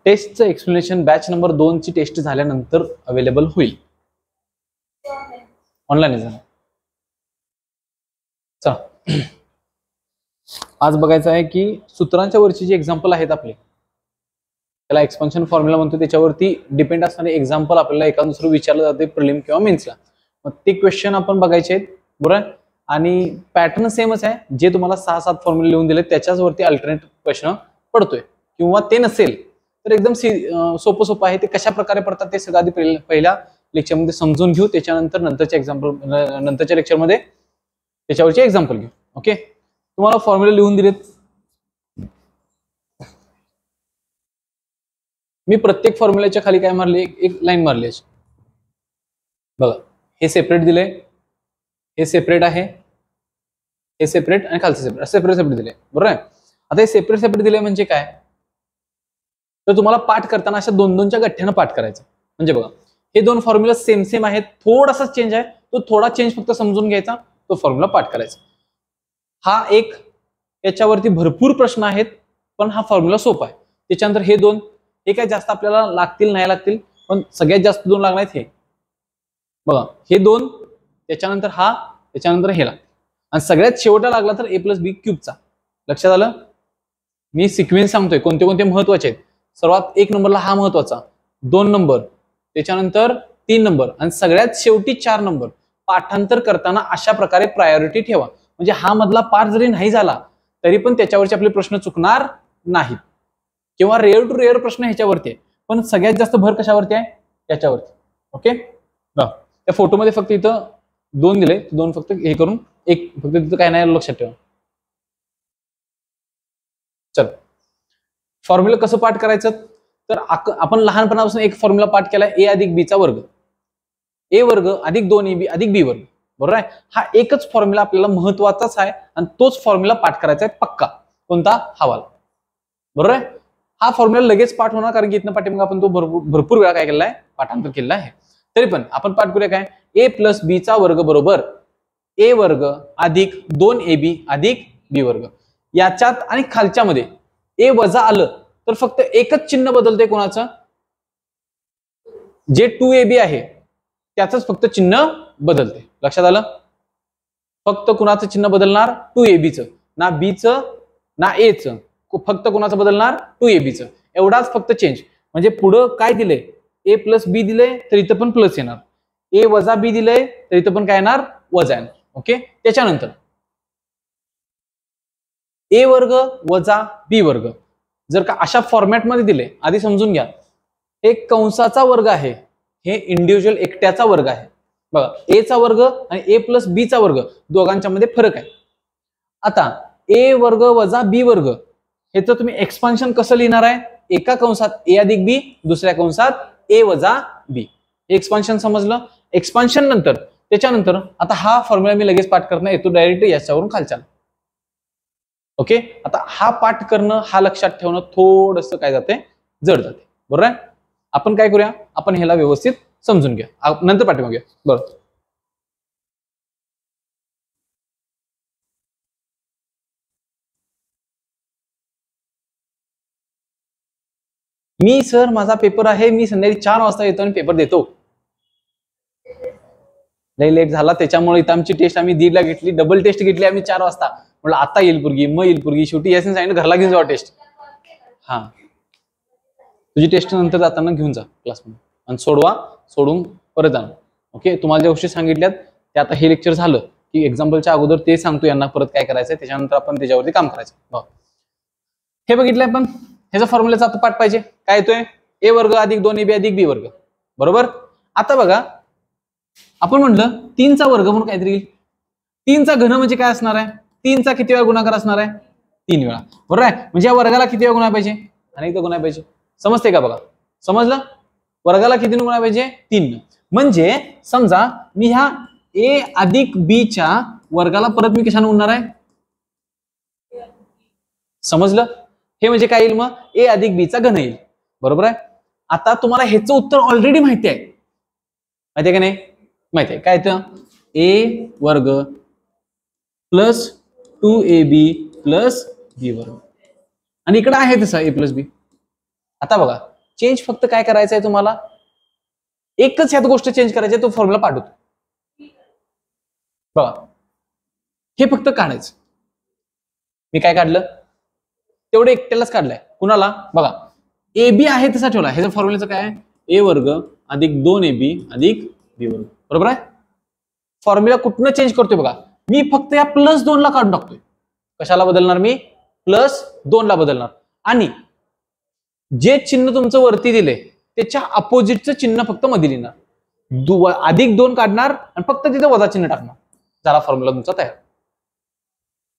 टेस्टचं explanation batch number 2 ची taste झाल्यानंतर available होईल. ऑनलाईन आहे. चला आज बघायचं आहे की सूत्रांच्या वरची जी एक्झाम्पल आहेत आपले, त्याला एक्सपान्शन फॉर्म्युला म्हणतो, त्याच्यावरती डिपेंड असणारे एक्झाम्पल आपल्याला एका दुसरं विचारलं जाते प्रिलिम किंवा मेन्सला. मग ते क्वेश्चन आपण बघायचे आहेत, बरोबर. आणि पॅटर्न सेमच आहे, जे तुम्हाला 6-7 फॉर्म्युले लिहून दिले त्याच्याच वरती अल्टरनेट प्रश्न पडतोय, किंवा ते नसेल तर एकदम सोपं आहे. ते कशा प्रकारे पडतात ते सगळं आधी पहिल्या लेक्चरमध्ये समजून घेऊ, त्याच्यानंतर नंतरच्या लेक्चरमध्ये त्याच्यावरचे एक्झाम्पल घेऊ. ओके, तुम्हाला फॉर्म्युला लिहून दिलेत. मी प्रत्येक फॉर्म्युल्याच्या खाली काय मारले, एक लाईन मारली अशी. बघा, हे सेपरेट दिले, हे सेपरेट आहे, हे सेपरेट आणि खालचं सेपरेट, सेपरेट दिले, बरोबर आहे. आता हे सेपरेट दिले म्हणजे काय, तर तुम्हाला पाठ करताना अशा 2-2च्या गठ्ठ्यानं पाठ करायचं. म्हणजे बघा, हे दोन फॉर्म्युला सेम आहेत, थोडासा चेंज आहे, तो थोडा चेंज फक्त समजून घ्यायचा, तो फॉर्म्युला पाठ करायचा. हा एक, याच्यावरती भरपूर प्रश्न आहेत, पण हा फॉर्म्युला सोपा आहे. त्याच्यानंतर हे दोन, हे काय जास्त आपल्याला लागतील नाही लागतील, पण सगळ्यात जास्त दोन लागणार आहेत हे. बघा, हे दोन, त्याच्यानंतर हा, त्याच्यानंतर हे लागतील, आणि सगळ्यात शेवटला लागला तर a+b³ लक्षात आलं. मी सिक्वेन्स सांगतोय कोणते कोणते महत्वाचे आहेत. सर्वात 1 नंबरला हा महत्वाचा, 2 नंबर, त्याच्यानंतर 3 नंबर, आणि सगळ्यात शेवटी 4 नंबर. पाठांतर करताना अशा प्रकारे प्रायोरिटी ठेवा, म्हणजे हा मधला पाठ जरी नाही झाला तरी पण त्याच्यावरचे आपले प्रश्न चुकणार नाहीत, किंवा रेअर टू रेअर प्रश्न ह्याच्यावरती आहे, पण सगळ्यात जास्त भर कशावरती आहे, याच्यावरती. ओके, त्या फोटोमध्ये फक्त इथं 2 दिले, 2 फक्त हे करून, एक फक्त तिथं काय नाही लक्षात ठेवा. चल, फॉर्म्युला कसं पाठ करायचं, तर आपण लहानपणापासून एक फॉर्म्युला पाठ केलाय, a+b², a² + 2ab + b², बरोबर आहे. हा एकच फॉर्म्युला आपल्याला महत्वाचाच आहे, आणि तोच फॉर्म्युला पाठ करायचा आहे पक्का. कोणता, हवाला, बरोबर आहे. हा फॉर्म्युला लगेच पाठ होणार, कारण की इथनं पाठीमागे आपण तो भरपूर वेळा काय केलाय, पाठांतर केलेला आहे. तरी पण आपण पाठ करूया काय, a+b² बरोबर a² + 2ab + b². याच्यात आणि खालच्यामध्ये a वजा आलं तर फक्त एकच चिन्ह बदलते, कोणाचं, जे 2ab आहे त्याच फक्त चिन्ह बदलते. लक्षात आलं. फक्त कुणाचं चिन्ह बदलणार, 2ab, ना b ना a, फक्त कुणाचं बदलणार, 2ab. एवढाच फक्त चेंज. म्हणजे पुढं काय दिले, a+b दिले तर इथं पण प्लस येणार, a वजा b दिले तर इथं पण काय येणार, वजा येणार. ओके, त्याच्यानंतर a² - b², जर का अशा फॉर्मॅटमध्ये दिले, आधी समजून घ्या, हे कंसाचा वर्ग आहे, हे इंडिव्हिज्युअल एकट्याचा वर्ग आहे. बघा, a² आणि a+b² दोघांच्या मध्ये फरक आहे. आता a² - b² हे तर तुम्ही एक्सपान्शन कसं लिहिणार आहे, एका कंसात a + b, दुसऱ्या कंसात a - b. एक्सपान्शन समजलं. एक्सपान्शन नंतर त्याच्यानंतर आता हा फॉर्म्युला मी लगेच पाठ करणार, येतो डायरेक्ट याच्यावरून खालच्या. ओके, आता हा पाठ करणं, हा लक्षात ठेवणं थोडंसं काय जाते, जड जाते, बरोबर आहे. आपण काय करूया, आपण ह्याला व्यवस्थित समजून घ्या, नंतर पाठीमागे घ्या. बरोबर, मी सर माझा पेपर आहे, मी संध्याकाळी 4 वाजता येतो आणि पेपर देतो. लई लेट झाला, त्याच्यामुळे इथं आमची टेस्ट आम्ही 1:30ला घेतली, डबल टेस्ट घेतली आम्ही 4 वाजता. म्हटलं आता येईल पोरगी, मग येईल पोरगी, शेवटी याने सांगितलं घरला घेऊन जावा टेस्ट. हा, तुझी टेस्ट नंतर जाताना घेऊन जा क्लासमध्ये, आणि सोडून परत जाणार. ओके, तुम्हाला ज्या गोष्टी सांगितल्यात ते आता हे लेक्चर झालं की एक्झाम्पलच्या अगोदर ते सांगतो यांना परत काय करायचंय, त्याच्यानंतर आपण त्याच्यावरती काम करायचं. हे बघितलंय आपण, ह्याचा फॉर्म्युलाचा आता पाठ पाहिजे. काय येतोय, a² + 2ab + b², बरोबर. आता बघा, आपण म्हटलं 3चा वर्ग म्हणून काहीतरी येईल. 3चा घन म्हणजे काय असणार आहे, 3चा किती वेळा गुणाकार असणार आहे, 3 वेळा, बरोबर आहे. म्हणजे या वर्गाला किती वेळा गुणा पाहिजे, अनेकदा गुणा पाहिजे. समजते का, बघा समजलं. वर्गाला किती गुणा पाहिजे, 3. म्हणजे समजा मी ह्या a + b वर्गाला परत मी कशाने गुणणार आहे, समजलं. हे म्हणजे काय येईल, मग a + b घन येईल, बरोबर आहे. आता तुम्हाला ह्याचं उत्तर ऑलरेडी माहिती आहे, माहिती आहे का नाही, माहिती आहे. काय येतं, a² + 2ab + b², आणि इकडे आहे तसं a + b. आता बघा चेंज फक्त काय करायचं आहे तुम्हाला, एकच ह्यात गोष्ट चेंज करायची आहे, तो फॉर्म्युला पाठवतो बघा, हे फक्त काढायचं. मी काय काढलं तेवढं एकट्यालाच काढलंय. कुणाला बघा ए बी आहे तसा ठेवला. ह्याच्या फॉर्म्युल्याचं काय आहे, ए वर्ग अधिक 2ab अधिक बी वर्ग, बरोबर आहे. फॉर्म्युला कुठनं चेंज करतोय बघा, मी फक्त या +2 ला काढून टाकतोय. कशाला बदलणार मी, +2 ला बदलणार. आणि जे चिन्ह तुमचं वरती दिले त्याच्या अपोजिटचं चिन्ह फक्त मध्ये लिहिणार. +2 काढणार आणि फक्त तिथे वजा चिन्ह टाकणार. झाला फॉर्म्युला तुमचा तयार.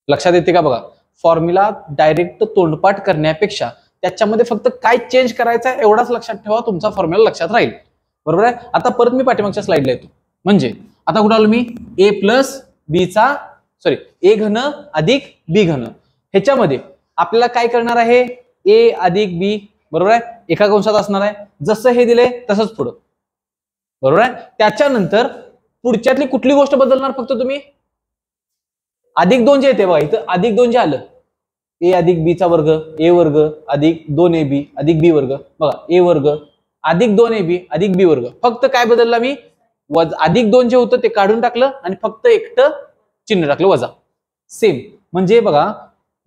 लक्षात येते का बघा, फॉर्म्युला डायरेक्ट तोंडपाठ करण्यापेक्षा त्याच्यामध्ये फक्त काय चेंज करायचा एवढाच लक्षात ठेवा, तुमचा फॉर्म्युला लक्षात राहील. बरोबर आहे. आता परत मी पाठीमागच्या स्लाइडला येतो. म्हणजे आता कुठं आलो मी, ए घन अधिक बी घन. ह्याच्यामध्ये आपल्याला काय करणार आहे, ए अधिक बी, बरोबर आहे, एका कंसात असणार आहे. जसं हे दिले तसंच पुढं, बरोबर आहे. त्याच्यानंतर पुढच्यातली कुठली गोष्ट बदलणार, फक्त तुम्ही +2 जे येते बघा, इथं +2 जे आलं, ए अधिक बी चा वर्ग, ए वर्ग अधिक 2ab अधिक बी वर्ग, बघा ए वर्ग अधिक 2ab अधिक बी वर्ग. फक्त काय बदलला मी, +2 जे होतं ते काढून टाकलं आणि फक्त एकटं चिन्ह टाकलं वजा. सेम. म्हणजे बघा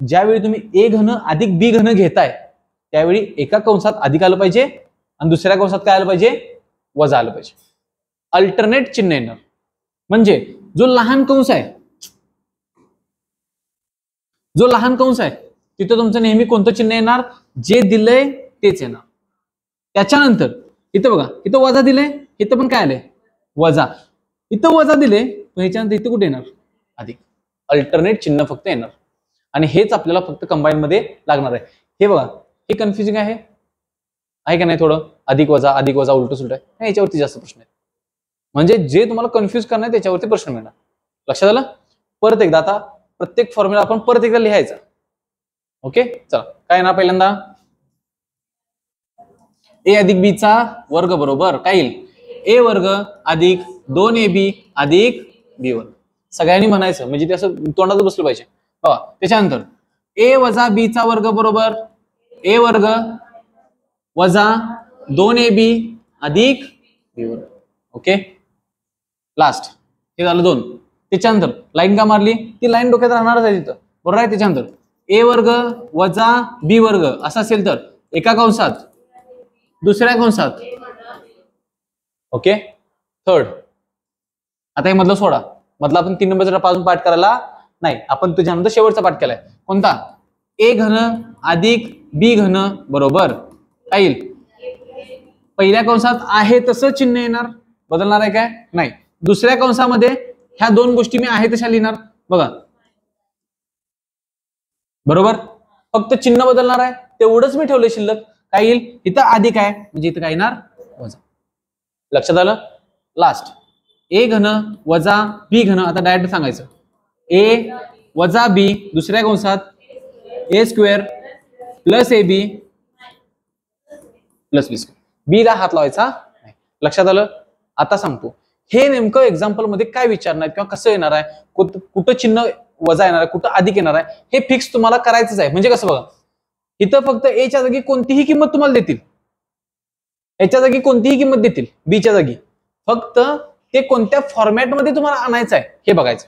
ज्यावेळी तुम्ही ए घन अधिक बी घन घेताय त्यावेळी एका कंसात अधिक आलं पाहिजे आणि दुसऱ्या कंसात काय आलं पाहिजे, वजा आलं पाहिजे. अल्टरनेट चिन्ह येणार. म्हणजे जो लहान कंस आहे तिथं तुमचं नेहमी कोणतं चिन्ह येणार, जे दिलंय तेच येणार. त्याच्यानंतर इथं बघा, इथं वजा दिले, इथं पण काय आलंय वजा, इथं वजा दिले, पण ह्याच्यानंतर इथं कुठे येणार अधिक. अल्टरनेट चिन्ह फक्त येणार. आणि हेच आपल्याला फक्त कंबाईन मध्ये लागणार आहे. हे बघा हे कन्फ्युजिंग आहे का नाही, थोडं अधिक वजा उलट सुलट आहे, याच्यावरती जास्त प्रश्न आहे. म्हणजे जे तुम्हाला कन्फ्युज करणार आहे त्याच्यावरती प्रश्न मिळणार. लक्षात आलं. परत एकदा आता प्रत्येक फॉर्म्युला आपण परत एकदा लिहायचा. ओके चला, काय ना, पहिल्यांदा ए अधिक बी चा वर्ग बरोबर काय येईल, ए वर्ग अधिक 2ab अधिक बी वर्ग. सगळ्यांनी म्हणायचं, म्हणजे ते असं तोंडात बसलं पाहिजे. त्याच्यानंतर ए वजा बी चा वर्ग बरोबर ए वर्ग वजा 2ab अधिक बी वर्ग. ओके लास्ट हे झालं 2. त्याच्यानंतर लाईन का मारली, ती लाईन डोक्यात राहणारच आहे तिथं, बरोबर आहे. त्याच्यानंतर ए वर्ग वजा बी वर्ग असं असेल तर एका कंसात दुसऱ्या कंसात. Okay third. आता हे मधलं सोडा, मधला आपण 3 नंबरचा पासून पाठ करायला नाही, आपण त्याच्यानंतर शेवटचा पाठ केलाय. कोणता, ए घन अधिक बी घन बरोबर काय येईल, पहिल्या कंसात आहे तसं चिन्ह येणार, बदलणार आहे काय नाही. दुसऱ्या कंसामध्ये ह्या 2 गोष्टी मी आहे तशा लिहिणार बघा, बरोबर. फक्त चिन्ह बदलणार आहे, तेवढंच मी ठेवलं शिल्लक. काय येईल, इथं अधिक आहे म्हणजे इथं काय येणार वजा. लक्षात आलं. लास्ट ए घन वजा बी घन. आता डायरेक्ट सांगायचं ए वजा बी दुसऱ्या कंसात A square plus A B plus B square. B ला हात लावायचा नाही. लक्षात आलं. आता सांगतो हे नेमकं एक्झाम्पल मध्ये काय विचारणार किंवा कसं येणार आहे, कुठं चिन्ह वजा येणार आहे, कुठं अधिक येणार आहे, हे फिक्स तुम्हाला करायचंच आहे. म्हणजे कसं बघा, इथं फक्त ए च्या जागी कोणतीही किंमत तुम्हाला देतील, याच्या जागी कोणतीही किंमत देतील, बी च्या जागी, फक्त ते कोणत्या फॉर्मॅटमध्ये तुम्हाला आणायचं आहे हे बघायचं.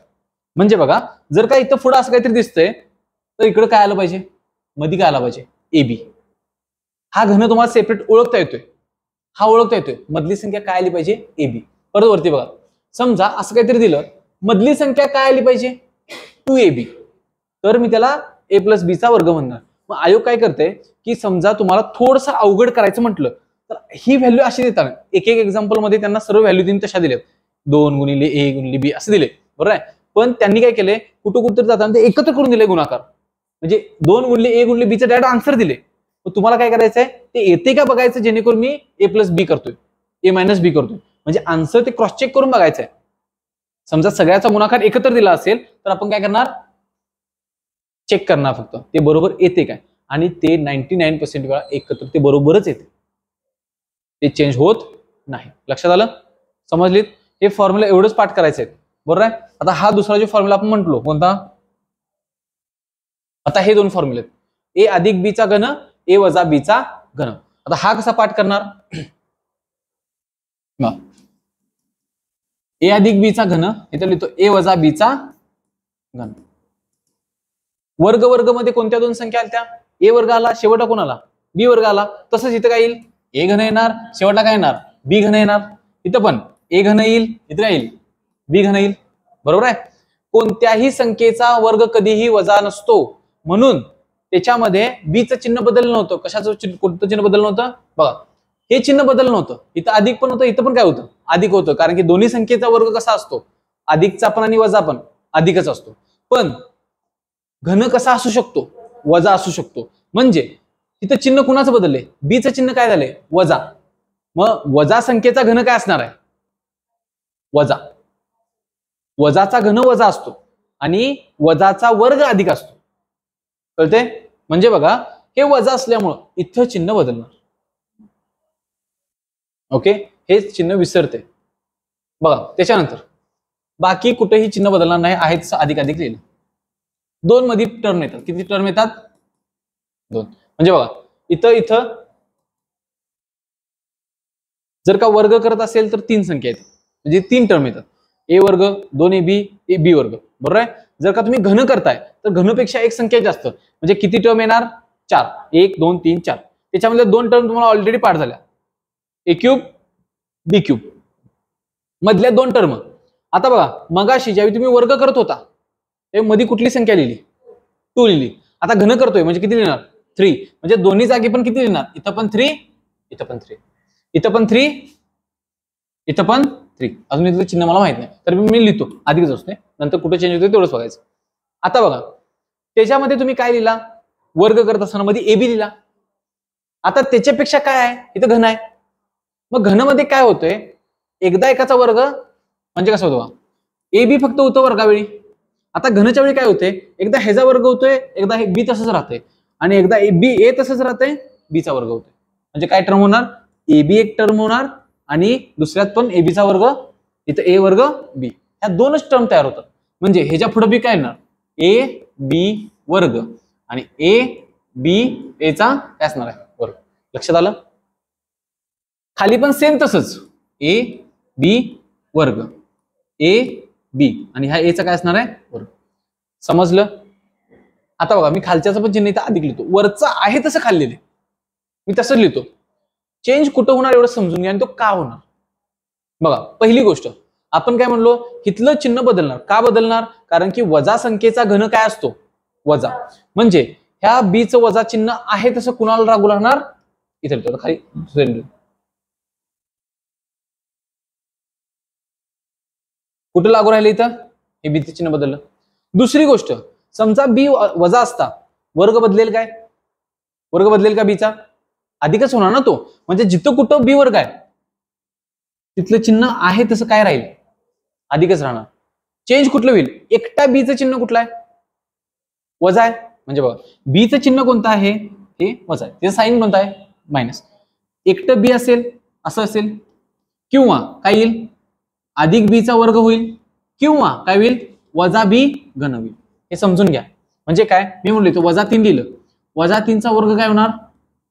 म्हणजे बघा जर का इथं पुढं असं काहीतरी दिसतंय तर इकडं काय आलं पाहिजे, मध्ये काय आलं पाहिजे ए बी. हा घन तुम्हाला सेपरेट ओळखता येतोय, हा ओळखता येतोय, मधली संख्या काय आली पाहिजे ए बी. परत वरती बघा, समजा असं काहीतरी दिलं, मधली संख्या काय आली पाहिजे 2ab, तर मी त्याला a प्लस बी चा वर्ग म्हणणार. मग आयोग काय करते की समजा तुम्हाला थोडंसं अवघड करायचं म्हटलं तर ही व्हॅल्यू अशी देतात. एक एक्झाम्पल मध्ये त्यांना सर्व व्हॅल्यू देऊन तशा दिल्यात, 2 गुणिले a गुणिले b असे दिले, बरोबर आहे. पण त्यांनी काय केले, कुठं जाताना ते एकत्र करून दिले गुणाकार, म्हणजे 2 गुणिले a गुणिले b चे डायरेक्ट आन्सर दिले. तुम्हाला काय करायचंय, ते येते का बघायचं, जेणेकरून मी a प्लस बी करतोय, a मायनस बी करतोय, म्हणजे आन्सर ते क्रॉस चेक करून बघायचं आहे. समजा सगळ्याचा गुणाकार एकत्र दिला असेल तर आपण काय करणार, चेक करणार फक्त ते बरोबर येते काय, आणि ते 99% वेळा एकत्र ते बरोबरच येते, ते चेंज होत नाही. लक्षात आलं, समजलीत. हे फॉर्म्युला एवढंच पाठ करायचं आहे, बरोबर आहे. आता हा दुसरा जो फॉर्म्युला आपण म्हटलो कोणता, आता हे 2 फॉर्म्युले ए अधिक बी चा घन ए वजा बी चा घन. आता हा कसा पाठ करणार? ए अधिक बी चा घन, इथे लिहितो ए वजा बी चा घन. वर्ग वर्ग मध्ये कोणत्या दोन संख्या आल्या त्या? ए वर्ग आला, शेवटला कोण आला? बी वर्ग आला. तसंच इथं काय येईल? ए घन येणार, शेवटला काय येणार? बी घन येणार. इथं पण ए घन येईल, इथं काय येईल? बी घन येईल. बरोबर आहे. कोणत्याही संख्येचा वर्ग कधीही वजा नसतो, म्हणून त्याच्यामध्ये बी चं चिन्ह बदललं नव्हतं. कशाचं कोणतं चिन्ह बदललं नव्हतं? बघा, हे चिन्ह बदललं नव्हतं. इथं अधिक पण होतं, इथं पण काय होतं? अधिक होतं. कारण की दोन्ही संख्येचा वर्ग कसा असतो? अधिकचा पण आणि वजा पण अधिकच असतो. पण घन कसा असू शकतो? वजा असू शकतो. म्हणजे इथं चिन्ह कुणाचं बदलले? बी चं चिन्ह काय झालंय? वजा. मग वजा संख्येचा घन काय असणार आहे? वजा. वजाचा घन वजा असतो आणि वजाचा वर्ग अधिक असतो. कळते? म्हणजे बघा, हे वजा असल्यामुळं इथं चिन्ह बदलणार. ओके, हे चिन्ह विसरते. बघा, त्याच्यानंतर बाकी कुठेही चिन्ह बदलणार नाही. आहे तसं अधिक अधिक लिहिलं. 2 मध्ये टर्म येतात. किती टर्म येतात? 2. म्हणजे बघा, इथं जर का वर्ग करत असेल तर 3 संख्या येतात, म्हणजे 3 टर्म येतात. ए वर्ग, 2ab, ए बी वर्ग. बरोबर आहे. जर का तुम्ही घन करताय तर घनपेक्षा एक संख्या जास्त, म्हणजे किती टर्म येणार? 4. 1 2 3 4. त्याच्यामध्ये 2 टर्म तुम्हाला ऑलरेडी पाठ झाल्या. ए क्यूब, बी क्यूब. मधल्या 2 टर्म. आता बघा, मगाशी ज्यावेळी तुम्ही वर्ग करत होता तेव्हा मध्ये कुठली संख्या लिहिली? 2 लिहिली. आता घन करतोय म्हणजे किती लिहिणार? 3. म्हणजे दोन्ही जागी पण किती लिहिणार? इथं पण 3, इथं पण 3, इथं पण 3, इथं पण 3. अजून इथलं चिन्ह मला माहित नाही, तर मी लिहितो. अधिकच असते, नंतर कुठे चेंज होते तेवढंच बघायचं. आता बघा, त्याच्यामध्ये तुम्ही काय लिहिला? वर्ग करत असताना मध्ये ए बी लिहिला. आता त्याच्यापेक्षा काय आहे? इथं घन आहे. मग घन मध्ये काय होतंय? एकदा एकाचा वर्ग म्हणजे कसं होतं? ए बी फक्त होतं वर्गावेळी. आता घनच्या वेळी काय होते? एकदा ह्याचा वर्ग होतोय, एकदा हे बी तसंच राहते, आणि एकदा बी ए तसंच राहते, बीचा वर्ग होतोय. म्हणजे काय टर्म होणार? ए बी एक टर्म होणार आणि दुसऱ्यात पण ए बीचा वर्ग, इथं ए वर्ग बी. ह्या दोनच टर्म तयार होतात. म्हणजे ह्याच्या पुढे बी काय येणार? ए बी वर्ग आणि ए बी एचा काय असणार आहे? वर्ग. लक्षात आलं? खाली पण सेम तसंच, ए बी वर्ग, ए बी आणि ह्या एचा काय असणार आहे? वर्ग. समजलं? आता बघा, मी खालच्याचं पण चिन्ह इथं अधिक लिहितो. वरचं आहे तसं खाली लिहिले, मी तसं लिहितो. चेंज कुठं होणार एवढं समजून घ्या, आणि तो का होणार. बघा, पहिली गोष्ट आपण काय म्हणलो? इथलं चिन्ह बदलणार. का बदलणार? कारण की वजा संख्येचा घन काय असतो? वजा. म्हणजे ह्या बीचं वजा चिन्ह आहे तसं कुणाला लागू राहणार? इथे लिहितो खाली. कुठं लागू राहिलं? इथं. हे बीचं चिन्ह बदललं. दुसरी गोष्ट, समजा बी वजा असता, वर्ग बदलेल काय? वर्ग बदलेल का बीचा? अधिकच होणार ना तो. म्हणजे जिथं कुठं बी वर्ग आहे तिथलं चिन्ह आहे तसं काय राहील? अधिकच राहणार. चेंज कुठलं होईल? एकटा बीचं चिन्ह कुठलं आहे? वजा आहे. म्हणजे बघा, बीचं चिन्ह कोणतं आहे? हे वजा आहे. त्याचं साईन कोणतं आहे? मायनस. एकटं बी असेल, असं असेल, किंवा काय येईल? अधिक बीचा वर्ग होईल, किंवा काय होईल? वजा बी घन होईल. हे समजून घ्या. म्हणजे काय? मी म्हणलो वजा 3 लिहिलं, वजा 3चा वर्ग काय होणार?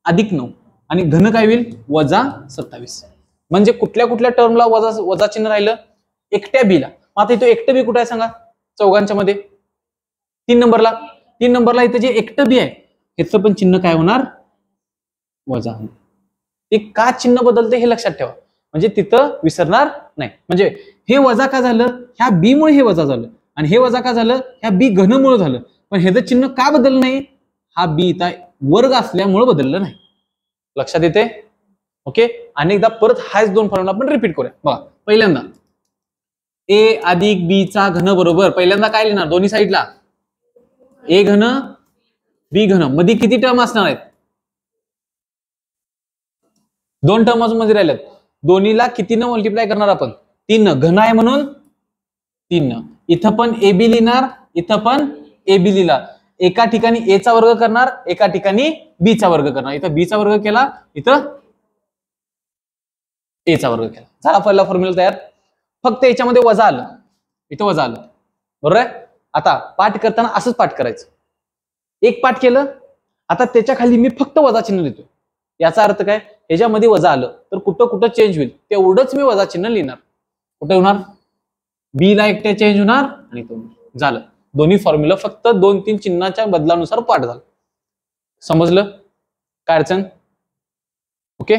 अधिक 9 आणि घन काय होईल? वजा 27. म्हणजे कुठल्या कुठल्या टर्मला वजा वजा चिन्ह राहिलं? एकट्या बीला. आता इथं एकटं बी कुठं आहे सांगा? चौघांच्या मध्ये 3 नंबरला. 3 नंबरला इथं जे एकटं बी आहे ह्याचं पण चिन्ह काय होणार? वजा. ते का चिन्ह बदलते हे लक्षात ठेवा, म्हणजे तिथं विसरणार नाही. म्हणजे हे वजा का झालं? ह्या बी मुळे हे वजा झालं, आणि हे वजा का झालं? ह्या बी घन मुळे झालं. पण ह्याचं चिन्ह का बदललं नाही? हा बी इथं वर्ग असल्यामुळे बदललं नाही. लक्षात येते? ओके. आणि एकदा परत हाच 2 फॉर्म्युला आपण रिपीट करूया. बघा, पहिल्यांदा ए अधिक बी चा घन बरोबर, पहिल्यांदा काय लिहिणार? दोन्ही साईडला ए घन बी घन. मध्ये किती टर्म असणार आहेत? 2 टर्म अजून मध्ये राहिल्यात. दोन्हीला कितीनं मल्टिप्लाय करणार आपण? 3 न. घन आहे म्हणून 3 न. इथं पण ए बी लिहिणार, इथं पण ए बी लिहिला. एका ठिकाणी ए चा वर्ग करणार, एका ठिकाणी बी चा वर्ग करणार. इथं बी चा वर्ग केला, इथं ए चा वर्ग केला. झाला पहिला फॉर्म्युला तयार. फक्त याच्यामध्ये वजा आलं, इथं वजा आलं. बरोबर आहे? आता पाठ करताना असंच पाठ करायचं. एक पाठ केलं, आता त्याच्या खाली मी फक्त वजा चिन्ह लिहितो. याचा अर्थ काय, ह्याच्यामध्ये वजा आलं तर कुठं कुठं चेंज होईल तेवढंच मी वजा चिन्ह लिहिणार. कुठे होणार, बी ला एकट्या चेंज होणार आणि तो झालं. दोन्ही फॉर्म्युला फक्त 2-3 चिन्हाच्या बदलानुसार पाठ झालं. समजलं काय अडचण? ओके.